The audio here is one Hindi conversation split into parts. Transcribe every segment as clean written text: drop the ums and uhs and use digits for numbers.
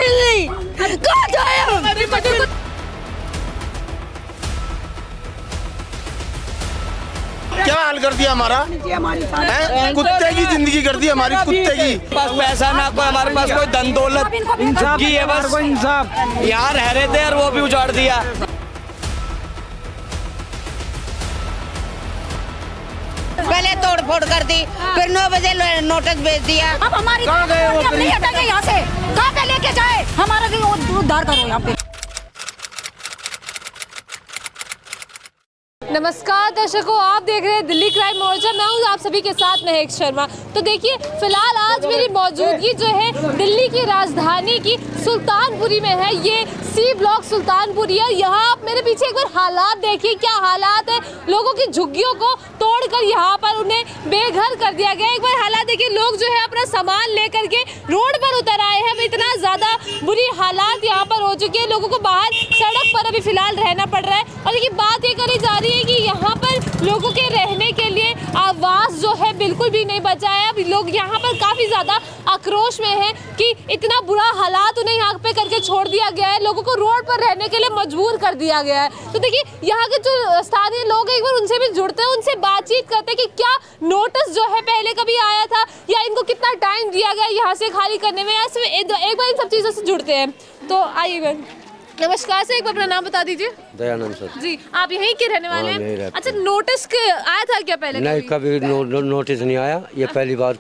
छीन ली, कहाँ जाए हम? क्या हाल कर दिया हमारा, कुत्ते की जिंदगी कर दी हमारी, कुत्ते की। पास पैसा ना कोई, हमारे पास कोई धन दौलत की है, बस इंसाफ यहाँ रह रहे थे और वो भी उजाड़ दिया। पहले तोड़ फोड़ कर दी, फिर 9 बजे नोटिस भेज दिया। अब हमारी नहीं हटेंगे यहाँ से, कहाँ पे लेके जाए? हमारा भी उद्धार करो यहाँ पे। नमस्कार दर्शकों, आप देख रहे हैं दिल्ली क्राइम मोर्चा। मैं हूँ आप सभी के साथ महक शर्मा। तो देखिए, फिलहाल आज मेरी मौजूदगी जो है दिल्ली की राजधानी की सुल्तानपुरी में है। ये सी ब्लॉक सुल्तानपुरी है। यहाँ आप मेरे पीछे एक बार हालात देखिए, क्या हालात है। लोगों की झुग्गियों को तोड़कर यहाँ पर उन्हें बेघर कर दिया गया। एक बार हालात देखिए, लोग जो है अपना सामान लेकर के रोड पर उतर आए हैं। इतना ज़्यादा बुरी हालात यहाँ पर हो चुकी है, लोगों को बाहर सड़क पर अभी फिलहाल रहना पड़ रहा है। और देखिए, बात ये करी जा रही है कि यहाँ पर लोगों के रहने के लिए आवास जो है बिल्कुल भी नहीं बचा है। अब लोग यहाँ पर काफ़ी ज़्यादा आक्रोश में हैं कि इतना बुरा हालात उन्हें यहाँ पे करके छोड़ दिया गया है, लोगों को रोड पर रहने के लिए मजबूर कर दिया गया है। तो देखिए, यहाँ के जो स्थानीय लोग हैं, एक बार उनसे भी जुड़ते हैं, उनसे बातचीत करते हैं कि क्या नोटिस जो है पहले कभी आया था या इनको कितना टाइम दिया गया यहाँ से खाली करने में। ऐसे एक बार इन सब चीज़ों से जुड़ते हैं। तो आइए, नमस्कार सर, एक बार अपना नाम बता दीजिए। दयानंद सर जी। आप यहीं के रहने वाले हैं? अच्छा, नोटिस आया था क्या पहले? नहीं, कभी नोटिस नहीं आया। ये पहली बार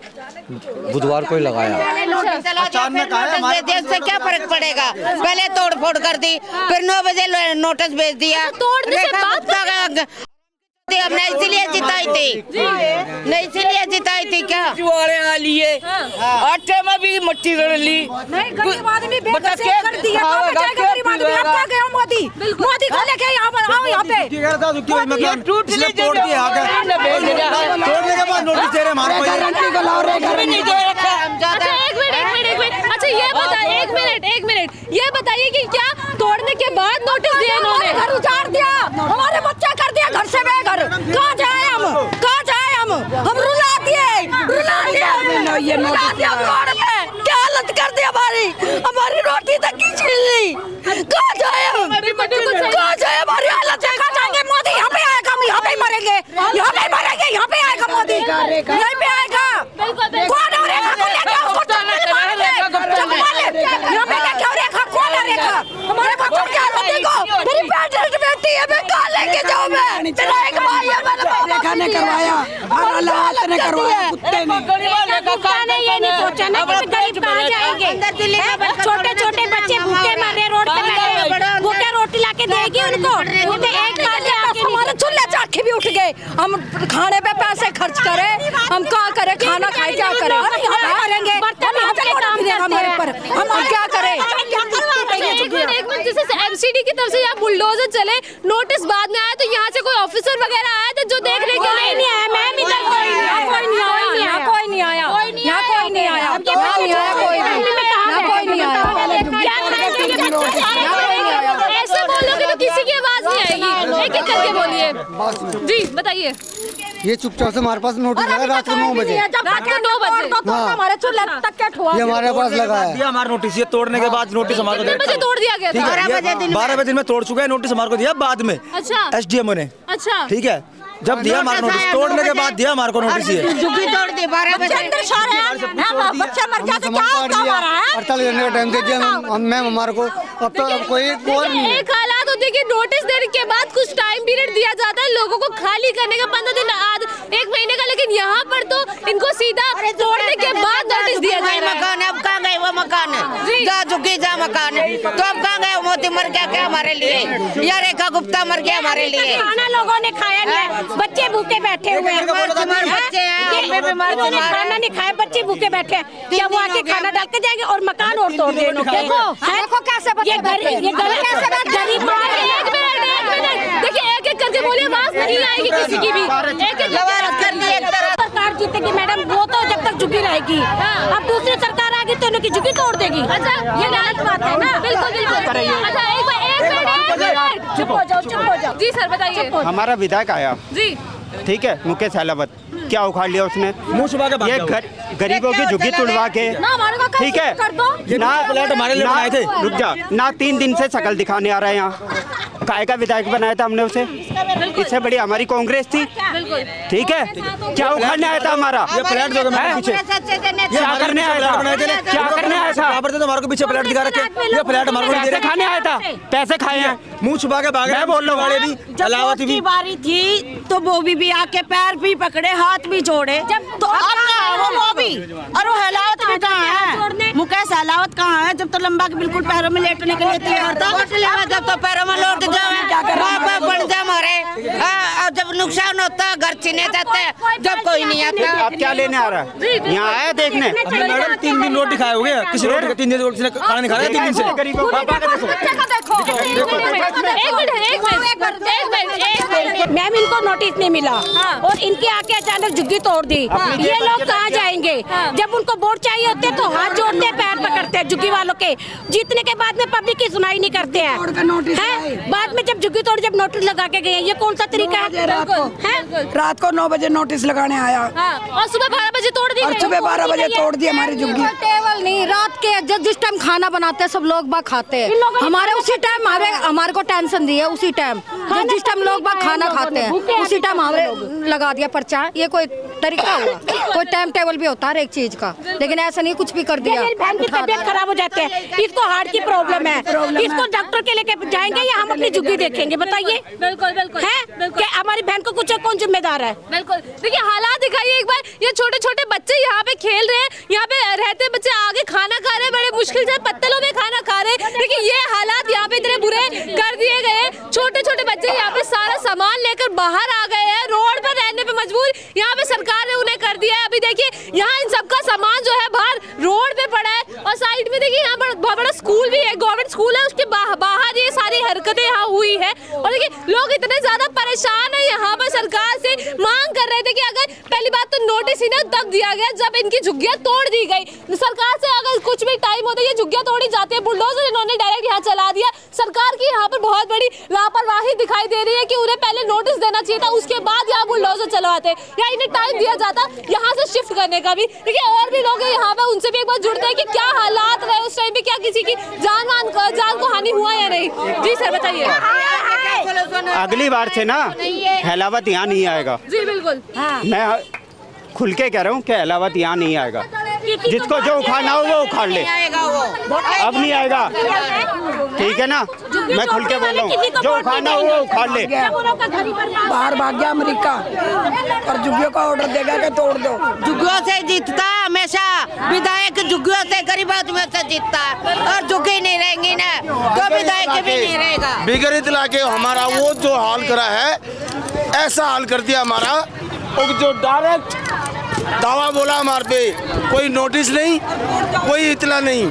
बुधवार को ही लगाया। अचानक आया, इससे क्या फर्क पड़ेगा? पहले तोड़ फोड़ कर दी, फिर 9 बजे नोटिस भेज दिया। तोड़ने से बात हमने इसीलिए जिताई थी, नहीं इसीलिए जिताई थी क्या? जुआरे लिए आटे में भी मट्टी रड़ ली। नहीं, गरीब आदमी बेघर से कर दिया, कहाँ पे जाएगा गरीब आदमी? अब क्या गया मोदी? मोदी को लेके यहाँ पर आओ, यहाँ पे तोड़ दिया तोड़ने के बाद नोटिस दे रहे हमारे को। अच्छा, एक मिनट, ये बताइए कि क्या तोड़ने के बाद नोटिस दिया इन्होंने? घर उजाड़ दिया, हमारे बच्चा कर दिया घर से बेघर। कहाँ जाए हम? कहाँ जाए हम रुला दिए क्या हालत कर दी हमारी रोटी तक की छीन ली। कहाँ जाए हम? कहाँ जाए? हमारी हालत कहाँ जाएंगे? मोदी यहाँ पे आएगा, हम यहाँ पे ही मरेंगे, यहाँ पे मरेंगे, यहाँ पे आएगा मोदी, यहाँ पे आएगा। कौन है रेखा को लेके? उसको चप्पल मारेंगे, यहाँ पे लेके रेखा, कौन है रेखा? हमारे बच्चों की हालत देखो, मेरी बेटी है, मैं कहाँ लेके जाऊँ? मैं तेरा एक भाई है, मैंने रेखा ने करवाया, हालात ने करवाया, कुत्ते ने। ये नहीं सोचा ना कि गरीब कहाँ जाएंगे? छोटे छोटे बच्चे भूखे मर रहे, रोड पे बैठे, भूखे रोटी लाके देगी उनको? एक बार हमारे चूल्हे चाखे भी उठ गए। हम खाने पे पैसे खर्च करें, हम क्या करें? खाना खाए क्या करें? करेंगे हमारे पर, हम क्या करें? एक मिनट, जैसे एमसीडी की तरफ से यहाँ बुलडोजर चले, नोटिस बाद में आया, तो यहाँ से कोई ऑफिसर वगैरह आया था जो देखने के लिए? नहीं आया मैम, इधर कोई नहीं आया, कोई नहीं आया, यहाँ कोई नहीं आया, यहाँ कोई नहीं आया, ऐसे बोलोगे तो किसी की आवाज नहीं आएगी। एक एक करके बोलिए जी, बताइए। ये चुपचाप से हमारे पास नोटिस लगा रात को 9 बजे। रात को 9 बजे हमारे चूल्हे तक क्या हुआ? ये हमारे पास लगा है। हमारा नोटिस, ये तोड़ने के बाद नोटिस हमारे को 12 बजे तोड़ दिया गया था। 12 बजे दिन में तोड़ चुका है। नोटिस हमारे को दिया बाद में, अच्छा, एसडीएमओ ने। अच्छा, ठीक है, जब दिया हमारा नोटिस, तोड़ने के बाद दिया हमारे को नोटिस। ये झुग्गी तोड़ दी 12 बजे। बच्चा मर गया तो क्या हमारा है? 48 घंटे का टाइम दे दिया मैम हमारे को। अब तो कोई और नहीं है। एक हालात होती है कि नोटिस देने के बाद कुछ टाइम पीरियड दिया जाता है लोगों को खाली करने का, 15 दिन, आज 1 महीने का। लेकिन यहाँ पर तो इनको सीधा तोड़ने के बाद नोटिस दिया जा रहा है। मकान है, अब कहाँ गए वो मकान? जा झुग्गी जा मकान है, तो अब कहाँ गए? मोदी मर गया क्या हमारे लिए? या रेखा गुप्ता मर गया हमारे लिए? खाना लोगों ने खाया नहीं, बच्चे भूखे बैठे हुए हैं, खाना नहीं खाया, बच्चे भूखे बैठे हैं। क्या वो आके खाना डाल के जाएंगे और मकान और तोड़ देंगे? देखो कैसे ये गरीब देखिए, एक एक करके बोलिए, आवाज नहीं आएगी किसी की भी। एक एक सरकार जीतेगी मैडम, वो तो जब तक झुकी रहेगी। अब दूसरी सरकार आएगी तो उनकी झुकी तोड़ देगी। अच्छा, ये गलत बात है ना? बिल्कुल बिल्कुल। अच्छा, एक मिनट, चुप हो जाओ। जी सर, बताइए। हमारा विधायक आया जी, ठीक है, मुकेश अहलावत क्या उखाड़ लिया उसने, मुंह छुपा के भाग ये गया गरीबों की झुग्गी तुड़वा के, ठीक है ना, फ्लैट हमारे लिए बनाए थे। रुक जा ना, 3 दिन से शकल दिखाने आ रहा है यहाँ। काय का विधायक बनाया था हमने उसे, इससे बड़ी हमारी कांग्रेस थी, ठीक है, क्या उखाड़ने आया था हमारा, ये फ्लैट जो हमारे पीछे, क्या करने आया था, क्या करने आया था, हमारे को पीछे फ्लैट दिखा रखे, ये फ्लैट हमारे को नहीं दे पैसे रहे, खाने आया था, पैसे खाए हैं, मुंह छुपा के भाग, मैं बोल रहा हूँ भी अलावत भी बारी थी तो मोदी भी आके पैर भी पकड़े, हाथ भी जोड़े, तो अब कहाँ है वो मोदी और वो हलावत भी कहाँ है, मुकेश हलावत कहाँ है, जब तो लंबा के बिल्कुल पैरों में लेटने के लिए तैयार था, जब तो पैरों में लौट जाए बढ़ जा मारे, और जब नुकसान होता है घर छीने जाते हैं, जब कोई नहीं आता। आप क्या लेने आ रहा है, यहाँ आया देखने, मैडम 3 दिन रोटी खाए हो गया, किसी रोटी 3 दिन रोटी खाना नहीं खा रहे 3 दिन से, गरीबों मैम इनको नोटिस नहीं मिला और इनके आके अचानक झुग्गी तोड़ दी। ये लोग कहाँ जाएंगे? जब उनको वोट चाहिए होते तो हाथ जोड़ते पैर पकड़ते हैं झुग्गी वालों के, जीतने के बाद में पब्लिक की सुनाई नहीं करते हैं, बाद में जब झुग्गी तोड़ जब नोटिस लगा के गए, ये कौन सा तरीका है? रात को 9 बजे नोटिस लगाने आया और सुबह 12 बजे तोड़ दी, और सुबह 12 बजे तोड़ दी हमारी झुग्गी। टेबल नहीं, रात के जिस टाइम खाना बनाते हैं सब लोग बाग खाते हैं, हमारे उसी टाइम हमारे को टेंशन दी है, उसी टाइम जिस टाइम लोग बाग खाना खाते हैं उसी टाइम हमें लगा दिया पर्चा। ये कोई तरीका हुआ? कोई टाइम टेबल भी होता है एक चीज का, लेकिन ऐसा नहीं कुछ भी कर दिया। बहन की तबीयत खराब हो जाती है, इसको हार्ट की प्रॉब्लम है, इसको डॉक्टर के लेके जाएंगे या हम अपनी झुग्गी देखेंगे? बताइए। बिल्कुल बिल्कुल है कि हमारी बहन को कुछ कौन जिम्मेदार है? बिल्कुल। देखिए हालात दिखाइए एक बार, ये छोटे छोटे बच्चे यहाँ पे खेल रहे हैं, यहाँ पे रहते बच्चे आगे खाना खा रहे हैं, बड़े मुश्किल से पत्तलों में खाना खा रहे हैं। देखिए ये हालात यहाँ पे इतने बुरे कर दिए गए, छोटे छोटे बच्चे यहाँ पे सारा सामान लेकर बाहर आ गए हैं, रोड पर रहने पे मजबूर यहाँ पे सरकार ने उन्हें कर दिया है। अभी देखिए यहाँ इन सबका सामान जो है बाहर रोड पे पड़ा है, और साइड में देखिए यहाँ पर बहुत बड़ा स्कूल भी है, गवर्नमेंट स्कूल है, उसके बाहर ये सारी हरकतें यहाँ हुई है। और देखिए लोग इतने ज्यादा परेशान है, यहाँ पर सरकार से मांग कर रहे थे कि अगर पहली बात तो नोटिस ही ना तब दिया गया जब इनकी झुग्गियां तोड़ दी गई। सरकार से अगर कुछ भी टाइम होता है ये झुग्गियां तोड़ी जाती है, बुलडोजर इन्होंने डायरेक्ट यहाँ चला दिया। सरकार की यहाँ पर बहुत बड़ी लापरवाही दिखाई दे रही है कि उन्हें पहले नोटिस देना चाहिए था, उसके बाद यहाँ बुलडोजर चलवाते या इन्हें टाइम दिया जाता यहाँ से शिफ्ट करने का भी। देखिए और भी लोग यहाँ पे, उनसे भी एक बार जुड़ते हैं कि क्या हालात रहे उस टाइम पे, क्या किसी की जान को हानि हुआ या नहीं। जी सर बताइए। अगली बार से ना अहलावत यहाँ नहीं आएगा। जी बिल्कुल। मैं खुल के कह रहा हूँ कि अहलावत यहाँ नहीं आएगा, जिसको जो उखाड़ना हो वो उखाड़ ले, अब नहीं आएगा, ठीक है ना, मैं खुल के बोल रहा हूँ, जो उखाड़ना हो वो उखाड़ ले। बाहर भाग गया अमेरिका और झुग्गियों का ऑर्डर देगा कि तोड़ दो। झुग्गियों से जीतता हमेशा विधायक, झुग्गियों से गरीब आदमी से जीतता, और झुग्गी नहीं रहेंगी ना तो विधायक भी नहीं रहेगा। बिगर इतला के हमारा वो जो हाल करा है, ऐसा हाल कर दिया हमारा, और जो डायरेक्ट दावा बोला हमारे पे, कोई नोटिस नहीं, कोई इतला नहीं,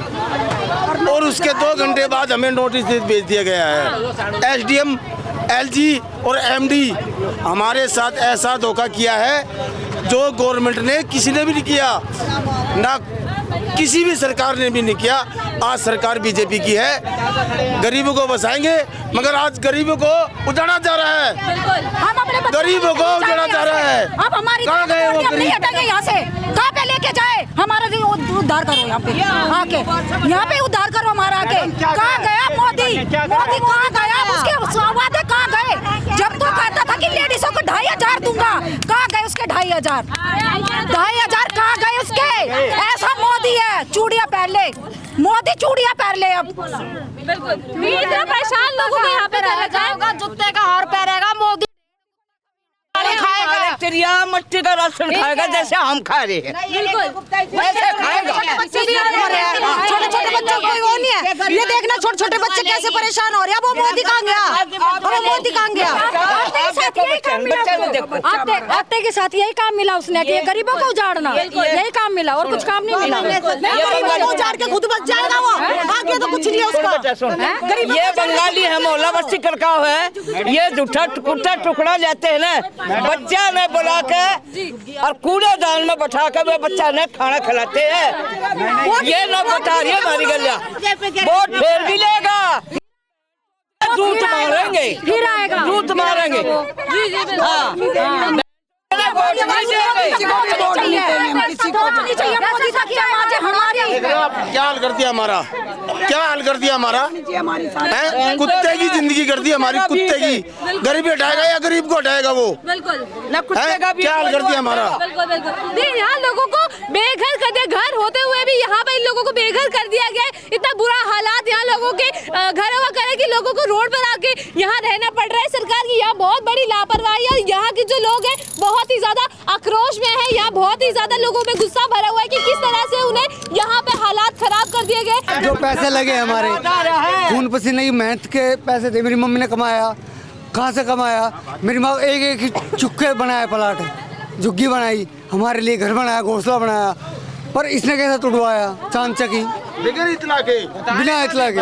और उसके 2 घंटे बाद हमें नोटिस भेज दिया गया है। एसडीएम, एलजी और एमडी हमारे साथ ऐसा धोखा किया है जो गवर्नमेंट ने किसी ने भी नहीं किया, ना किसी भी सरकार ने भी नहीं किया। आज सरकार बीजेपी की है, गरीबों को बसाएंगे, मगर आज गरीबों को उजाड़ा जा रहा है, गरीबों को उजाड़ा जा रहा है। अब हमारी कहाँ गए वो गरीब? यहाँ से कहाँ पे लेके जाए? हमारा उद्धार करो, यहाँ पे आके, यहाँ पे उद्धार करो हमारा आके। कहाँ गया मोदी? मोदी कहाँ गया? उसके वादे कहाँ गए? जब तो कहता था कि लेडीजों को 2500 दूंगा, कहाँ गए उसके 2500? 2500 कहाँ गए उसके? ऐसा मोदी है, चूड़ियाँ पहन ले मोदी, चूड़ियाँ पहन ले। अब बिल्कुल इतना परेशान लोगों को यहाँ पे कर रखा है, जूते का हार पहनेगा मोदी, खाएगा चिड़िया मट्टी का राशन खाएगा जैसे हम खा रहे हैं, ऐसे खाएगा। छोटे छोटे बच्चों को वो नहीं है, ये देखना छोटे छोटे बच्चे कैसे परेशान हो रहे हैं। वो मोदी कहाँ गया? वो मोदी कहाँ गया? आते के साथ यही काम मिला उसने कि गरीबों को उजाड़ना, यही काम मिला और कुछ काम नहीं मिला। उजाड़ के खुद बच जाएगा वो, आगे तो कुछ नहीं है उसका। ये बंगाली है, मौला बस्ती करका है, ये झूठा टुकड़ा लेते हैं ना, बच्चा ने बुला के और कूड़ेदान में बैठा के वे बच्चा ने खाना खिलाते हैं। ये ना बता रही है हमारी गलिया, वोट फिर भी लेगा, झूठ मारेंगे, फिर आएगा, झूठ मारेंगे। जी जी बिल्कुल। वोट नहीं देंगे। किसी को भी वोट नहीं देंगे हम, किसी को भी नहीं चाहिए मोदी तक की आवाज है हमारी। देख रहे हो आप क्या हाल कर दिया हमारा, क्या हाल कर दिया हमारा हैं? कुत्ते की जिंदगी कर दी हमारी, कुत्ते की। गरीबी हटाएगा या गरीब को हटाएगा वो? बिल्कुल ना कुत्ते का भी क्या हाल कर दिया हमारा? बिल्कुल बिल्कुल नहीं, यहाँ लोगों को बेघर कर दिया, घर होते हुए भी यहाँ पे इन लोगों को बेघर कर दिया गया है। इतना बुरा हालात यहाँ लोगों के घर हुआ करे कि लोगों को रोड पर आके यहाँ रहना पड़ रहा है। सरकार की यहाँ बहुत बड़ी लापरवाही है। यहाँ के जो लोग हैं बहुत ही ज्यादा आक्रोश में है। यहाँ बहुत ही ज्यादा लोगों में गुस्सा भरा हुआ है कि किस तरह से उन्हें यहाँ पे हालात खराब कर दिए गए। जो पैसे लगे हमारे खून पसीने की मेहनत के पैसे थे, मेरी मम्मी ने कमाया, कहाँ से कमाया? मेरी माँ एक एक चुक्के बनाया, प्लाट झुग्गी बनाई, हमारे लिए घर बनाया, घोंसला बनाया, पर इसने कैसे तोड़वाया? चांचकी बगैर इतना के, बिना इतला के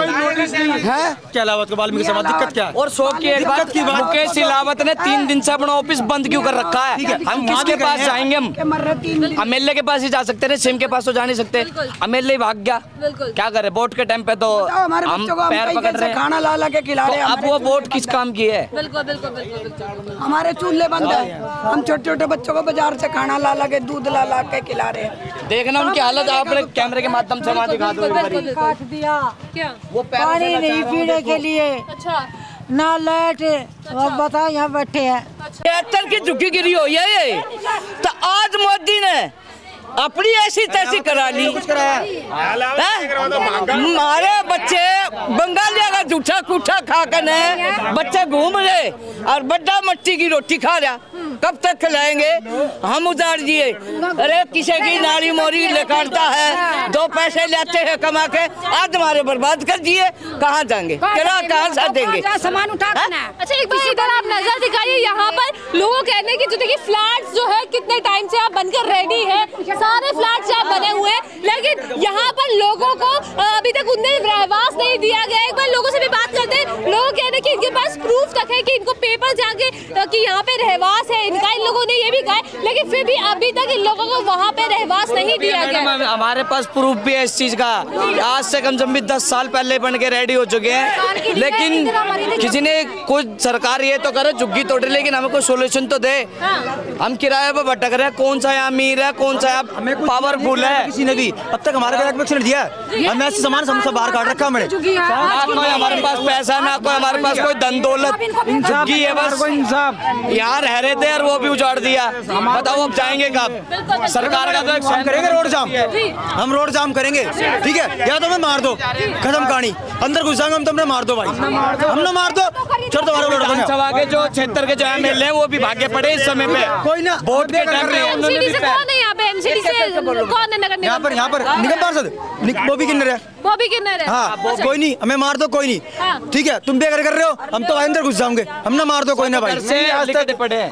है। के अलावा तो वाल्मीकि समाज दिक्कत क्या है? और शौक की एक बात, मुकेश सिलावत ने 3 दिन से अपना ऑफिस बंद क्यों कर रखा है? हम किसके पास जाएंगे? हम एमएलए के पास ही जा सकते हैं, सीएम के पास तो जा नहीं सकते। एमएलए भाग गया, क्या करे? वोट के टाइम पे तो हम पैर पकड़ रहे हैं, खाना ला ला के खिला रहे हैं। अब वो वोट किस काम की है? बिल्कुल बिल्कुल बिल्कुल हमारे चूल्हे बंद है, हम छोटे छोटे बच्चों को बाजार से खाना ला ला के, दूध ला ला के खिला रहे हैं। देखना उनकी हालत आपने कैमरे के माध्यम से वहाँ दिखा दो। काट दिया, क्या वो पानी नहीं पीने के लिए, अच्छा ना लाइट। अब बताओ यहाँ बैठे हैं, 73 की झुग्गी गिरी हुई है ये, तो आज मोदी ने अपनी ऐसी तैसी करा ली। हमारे बच्चे बंगालिया का जूठा कूठा खा कर बच्चे घूम रहे और बड्डा मट्टी की रोटी खा रहा। कब तक खिलाएंगे हम? उतार दिए। अरे किसी की नाड़ी मोरी लेकाटता है, 2 पैसे लेते हैं कमा के, आज हमारे बर्बाद कर दिए। कहाँ जाएंगे? किराया कहाँ से देंगे? सामान उठा अच्छा एक बार इधर आप नजर दिखाइए। यहाँ पर लोगों कहने हैं कि जो देखिए फ्लैट्स जो है कितने टाइम से आप बनकर रेडी है, सारे फ्लैट्स आप बने हुए हैं, लेकिन यहाँ पर लोगों को अभी तक उन्हें रहवास नहीं दिया गया। एक बार लोगों से भी बात करते हैं। लोग कहने कि इनके पास प्रूफ तक है कि इनको पेपर जाके कि यहाँ पे रहवास है इनका, इन लोगों ने ये भी कहा, लेकिन फिर भी अभी तक इन लोगों को वहाँ पे रहवास नहीं दिया गया। हमारे पास प्रूफ भी है इस चीज का। आज से कम से कम 10 साल पहले बन के रेडी हो चुके हैं, लेकिन किसी ने कुछ सरकार ये तो करे झुग्गी तोड़, लेकिन हमें कोई सोल्यूशन तो दे। हम किराए पर भटक रहे हैं, कौन सा यहाँ अमीर है, कौन सा यहाँ पावरफुल है? किसी ने भी अब तक हमारे को एक्शन दिया है? हम ऐसे सामान हमसे बाहर काट रखा हमने। ना कोई हमारे पास पैसा, ना कोई हमारे पास कोई धन दौलत, झुग्गी है बस। यहाँ रह रहे थे और वो भी उजाड़ दिया। बताओ अब जाएंगे कब? सरकार का तो हम करेंगे रोड जाम, हम रोड जाम करेंगे, ठीक है? या तो हमें मार दो, खत्म कहानी। अंदर घुस जाएंगे हम, तुमने मार दो भाई, हमने मार दो, चलो तुम्हारा रोड बना। विधानसभा के जो क्षेत्र के जो एमएलए हैं वो भी भागे पड़े इस समय पे। कोई ना वोट के टाइम पे उन्होंने भी कौन है यहाँ पे? एमसीडी से कौन है? नगर यहाँ पर निगम पार्षद वो भी किन्नर है, वो भी किन्नर है। हाँ कोई नहीं, हमें मार दो कोई नहीं, ठीक है? तुम बेकार कर रहे हो, हम तो अंदर घुस जाओगे, हमने मार दो कोई ना भाई। से आज तक पड़े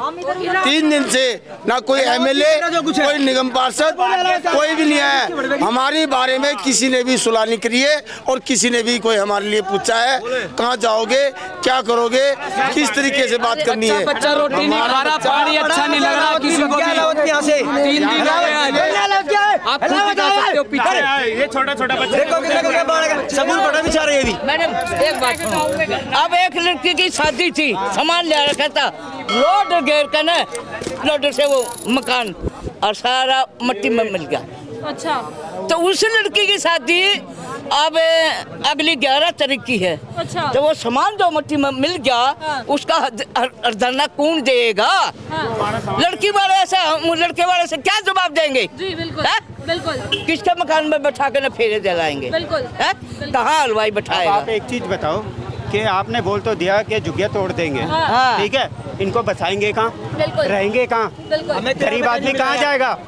3 दिन से ना कोई एमएलए, कोई निगम पार्षद, कोई भी नहीं आया। हमारे बारे में किसी ने भी सुलह नहीं करी है और किसी ने भी कोई हमारे लिए पूछा है कहाँ जाओगे, क्या करोगे, किस तरीके से बात करनी है। बच्चा रोटी नहीं खा रहा, पानी अच्छा नहीं लग रहा किसी को भी। यहाँ से 3 दिन हो गए आप खुद दिखा सकते हो पीछे। ये छोटा छोटा बच्चा देखो सबूत बड़ा भी चाह रहे हैं अभी। मैडम एक बात, अब एक लड़की की शादी थी, सामान ले रखा था, रोड घेर कर ना रोड से वो मकान और सारा मिट्टी में मिल गया। अच्छा तो उस लड़की की शादी अब अगली 11 तारीख की है। अच्छा तो वो सामान जो मिट्टी में मिल गया उसका हर्जाना कौन देगा? लड़की वाले से क्या जवाब देंगे? जी बिल्कुल बिल्कुल। किसके मकान में बैठा कर न फेरे जलाएंगे? बिल्कुल कहाँ हलवाई बैठाएगा? आप एक चीज बताओ कि आपने बोल तो दिया कि झुग्गियाँ तोड़ देंगे, ठीक है? इनको बसाएंगे कहाँ, रहेंगे कहाँ? गरीब आदमी कहाँ जाएगा?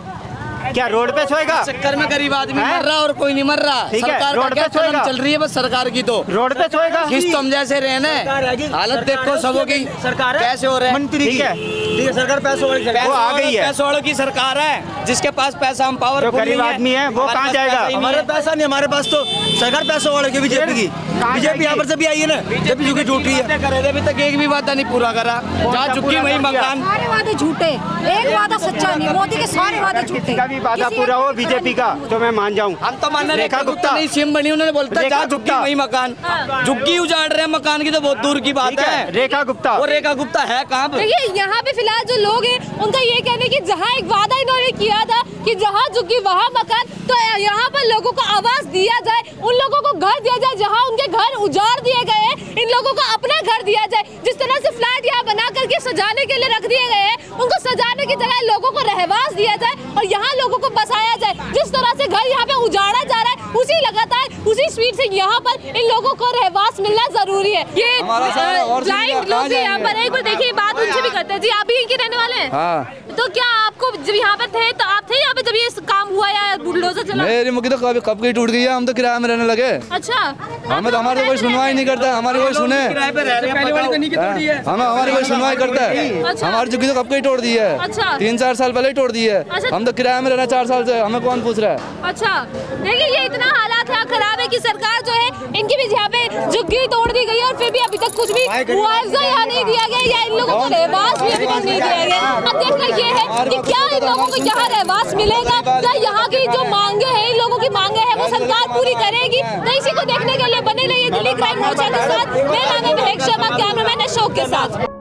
क्या रोड पे सोएगा? चक्कर में गरीब आदमी मर रहा और कोई नहीं मर रहा। ठीक है, सरकार रोड पे सोएगा, चल रही है बस सरकार की, तो रोड पे सोएगा। किस तुम जैसे रहने हालत देखो सबों की सरकार कैसे हो रहे हैं। मंत्री ठीक है, ठीक है, सरकार पैसों वाली वो आ गई है, पैसों वालों की सरकार है, जिसके पास पैसा हम पावर जो गरीब आदमी है वो कहाँ जाएगा? हमारे पैसा नहीं, हमारे पास तो सरकार पैसों वाले की बीजेपी की बीजेपी यहाँ पर से भी आई है ना, जब भी झुग्गी टूट रही है। करे अभी तक एक भी वादा नहीं पूरा करा, जहाँ झुग्गी वही मकान। सारे वादे झूठे, एक वादा सच्चा नहीं। मोदी के सारे वादे झूठे। का भी वादा पूरा हो बीजेपी का तो मैं मान जाऊँ। हम तो मान रहे रेखा गुप्ता नहीं सीएम बनी, उन्होंने बोलता है जहाँ झुग्गी वही मकान। झुग्गी उजाड़ रहे हैं मकान की तो बहुत दूर की बात है। रेखा गुप्ता, और रेखा गुप्ता है कहाँ पे? देखिए यहाँ पे फिलहाल जो लोग हैं उनका ये कहना है कि जहाँ एक वादा इन्होंने किया था कि जहाँ झुग्गी वहाँ मकान, तो यहाँ पर लोगों को आवाज दिया जाए, उन लोगों को घर दिया जाए जहाँ उनके घर उजाड़ दिए गए हैं, इन लोगों को अपना घर दिया जाए। जिस तरह से फ्लैट यहाँ बना करके सजाने के लिए रख दिए गए हैं, उनको सजाने की जगह लोगों को रहवास दिया जाए और यहाँ लोगों को बसाया जाए। जिस तरह से घर यहाँ पे उजाड़ा जा रहा है, उसी लगातार उसी स्पीड से यहाँ पर इन लोगों को रहवास मिलना जरूरी है। ये ब्लाइंड लोग भी यहाँ पर, एक बार देखिए बात उनसे भी करते हैं। जी आप भी यहीं के रहने वाले हैं? हाँ। तो क्या आपको जब यहाँ पर थे तो आप थे यहाँ पे जब ये काम हुआ या बुलडोजर चला? मेरी मुक्की तो कब की टूट गई है, हम तो किराए में रहने लगे। अच्छा, हमें तो हमारे कोई सुनवाई नहीं करता है, हमारे कोई सुने हमारी कोई सुनवाई करता है। हमारी झुग्गी तो कब की तोड़ दी है, 3-4 साल पहले ही तोड़ दी है। हम तो किराए में रहना 4 साल से, हमें कौन पूछ रहा है? अच्छा, देखिए ये इतना हालात यहाँ खराब है कि सरकार जो है इनकी भी यहाँ पे झुग्गी तोड़ दी गई है और फिर भी अभी तक कुछ भी मुआवजा यहाँ नहीं दिया गया या इन लोगों को रहवास भी अभी तक नहीं दिया गया। अब देखना ये है कि क्या इन लोगों को यहाँ रहवास मिलेगा या यहाँ की जो मांगे हैं, इन लोगों की मांगे हैं वो सरकार पूरी करेगी। तो इसी को देखने के लिए बने रहिए दिल्ली क्राइम मोर्चा के साथ। मैं नाम है महक शर्मा, कैमरामैन अशोक के साथ।